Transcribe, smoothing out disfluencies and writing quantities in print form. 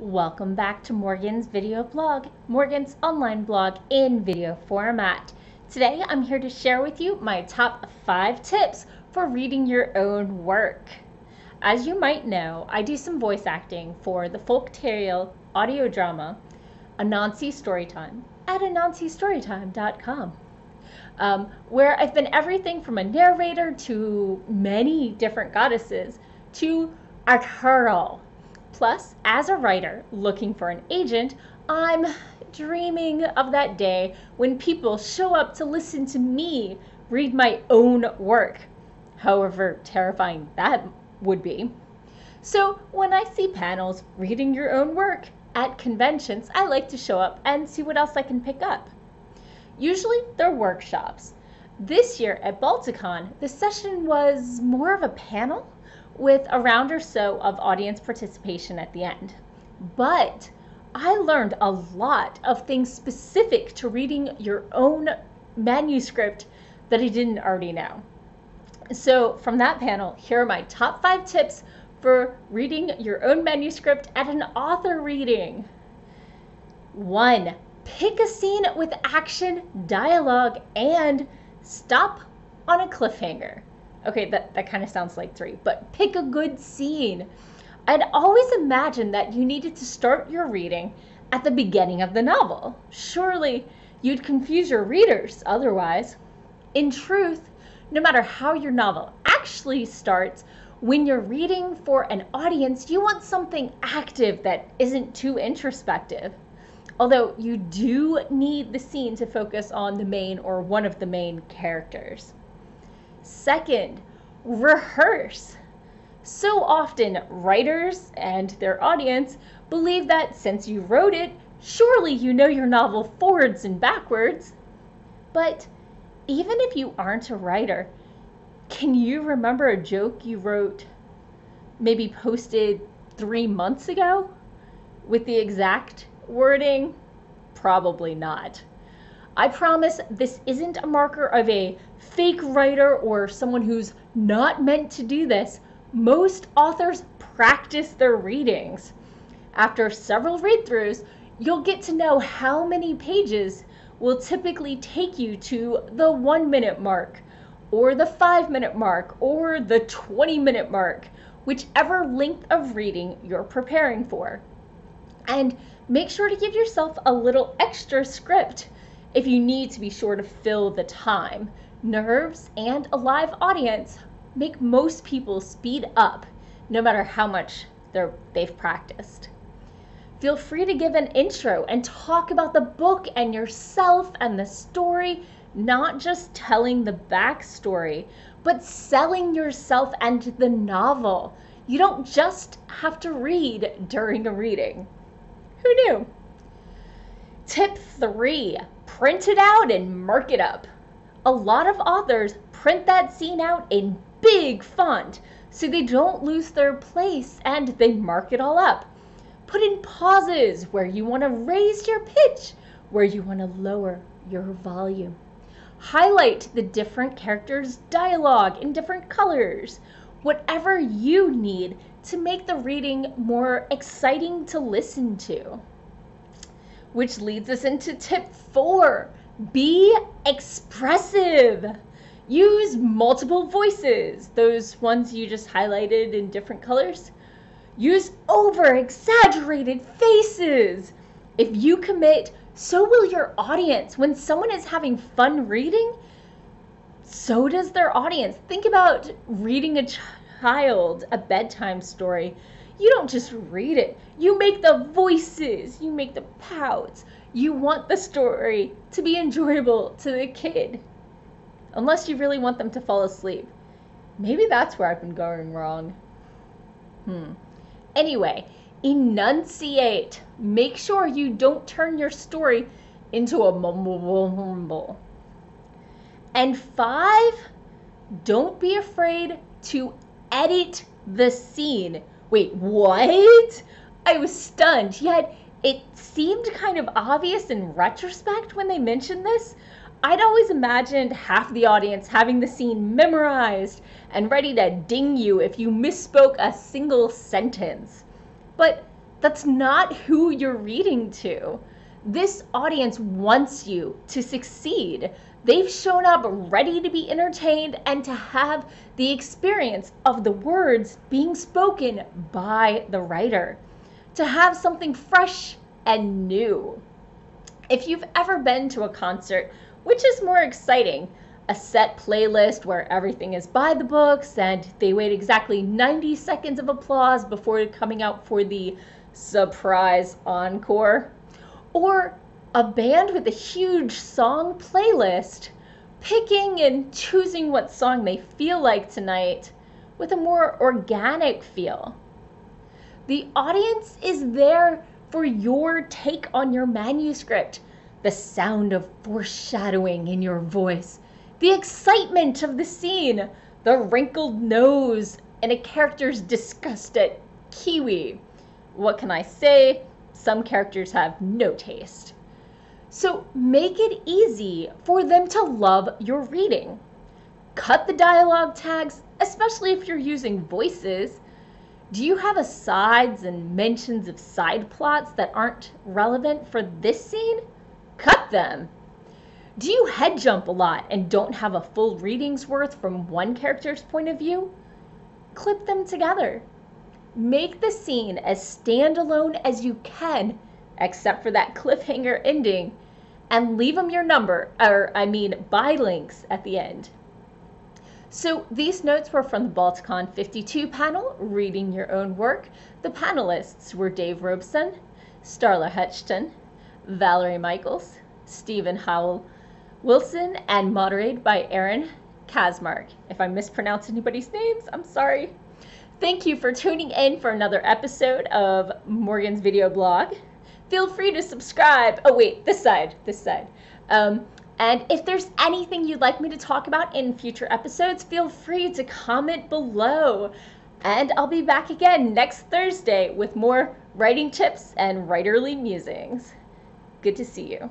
Welcome back to Morgan's video blog, Morgan's online blog in video format. Today I'm here to share with you my top 5 tips for reading your own work. As you might know, I do some voice acting for the folk tale audio drama Anansi Storytime at anansistorytime.com, where I've been everything from a narrator to many different goddesses to a turtle. Plus, as a writer looking for an agent, I'm dreaming of that day when people show up to listen to me read my own work, however terrifying that would be. So when I see panels reading your own work at conventions, I like to show up and see what else I can pick up. Usually they're workshops. This year at Balticon, the session was more of a panel with a round or so of audience participation at the end. But I learned a lot of things specific to reading your own manuscript that I didn't already know. So from that panel, here are my top 5 tips for reading your own manuscript at an author reading. 1. Pick a scene with action, dialogue, and stop on a cliffhanger. Okay, that kind of sounds like 3, but pick a good scene. I'd always imagined that you needed to start your reading at the beginning of the novel. Surely you'd confuse your readers otherwise. In truth, no matter how your novel actually starts, when you're reading for an audience, you want something active that isn't too introspective. Although you do need the scene to focus on the main or one of the main characters. 2nd, rehearse. So often, writers and their audience believe that since you wrote it, surely you know your novel forwards and backwards. But even if you aren't a writer, can you remember a joke you wrote, maybe posted 3 months ago with the exact wording? Probably not. I promise this isn't a marker of a fake writer or someone who's not meant to do this. Most authors practice their readings. After several read-throughs, you'll get to know how many pages will typically take you to the 1-minute mark, or the 5-minute mark, or the 20-minute mark, whichever length of reading you're preparing for. And make sure to give yourself a little extra script if you need to be sure to fill the time. Nerves and a live audience make most people speed up no matter how much they've practiced. Feel free to give an intro and talk about the book and yourself and the story, not just telling the backstory, but selling yourself and the novel. You don't just have to read during a reading. Who knew? Tip 3, print it out and mark it up. A lot of authors print that scene out in big font so they don't lose their place and they mark it all up. Put in pauses where you want to raise your pitch, where you want to lower your volume. Highlight the different characters' dialogue in different colors. Whatever you need to make the reading more exciting to listen to. Which leads us into tip 4. Be expressive. Use multiple voices, those ones you just highlighted in different colors. Use over-exaggerated faces. If you commit, so will your audience. When someone is having fun reading, so does their audience. Think about reading a child a bedtime story. You don't just read it. You make the voices, you make the pouts. You want the story to be enjoyable to the kid. Unless you really want them to fall asleep. Maybe that's where I've been going wrong. Anyway, enunciate. Make sure you don't turn your story into a mumble. And 5, don't be afraid to edit the scene. Wait, what? I was stunned, yet it seemed kind of obvious in retrospect when they mentioned this. I'd always imagined half the audience having the scene memorized and ready to ding you if you misspoke a single sentence. But That's not who you're reading to. This audience wants you to succeed. They've shown up ready to be entertained and to have the experience of the words being spoken by the writer, to have something fresh and new. If you've ever been to a concert, which is more exciting, a set playlist where everything is by the books and they wait exactly 90 seconds of applause before coming out for the surprise encore, or a band with a huge song playlist, picking and choosing what song they feel like tonight with a more organic feel. The audience is there for your take on your manuscript, the sound of foreshadowing in your voice, the excitement of the scene, the wrinkled nose, and a character's disgust at kiwi. What can I say? Some characters have no taste. So make it easy for them to love your reading. Cut the dialogue tags, especially if you're using voices. Do you have asides and mentions of side plots that aren't relevant for this scene? Cut them. Do you head jump a lot and don't have a full reading's worth from one character's point of view? Clip them together. Make the scene as standalone as you can, except for that cliffhanger ending, and leave them your buy links at the end. So these notes were from the Balticon 52 panel, Reading Your Own Work. The panelists were Dave Robeson, Starla Hutchton, Valerie Michaels, Stephen Howell Wilson, and moderated by Aaron Kazmark. If I mispronounce anybody's names, I'm sorry. Thank you for tuning in for another episode of Morgan's video blog. Feel free to subscribe. Oh wait, this side. And if there's anything you'd like me to talk about in future episodes, feel free to comment below. And I'll be back again next Thursday with more writing tips and writerly musings. Good to see you.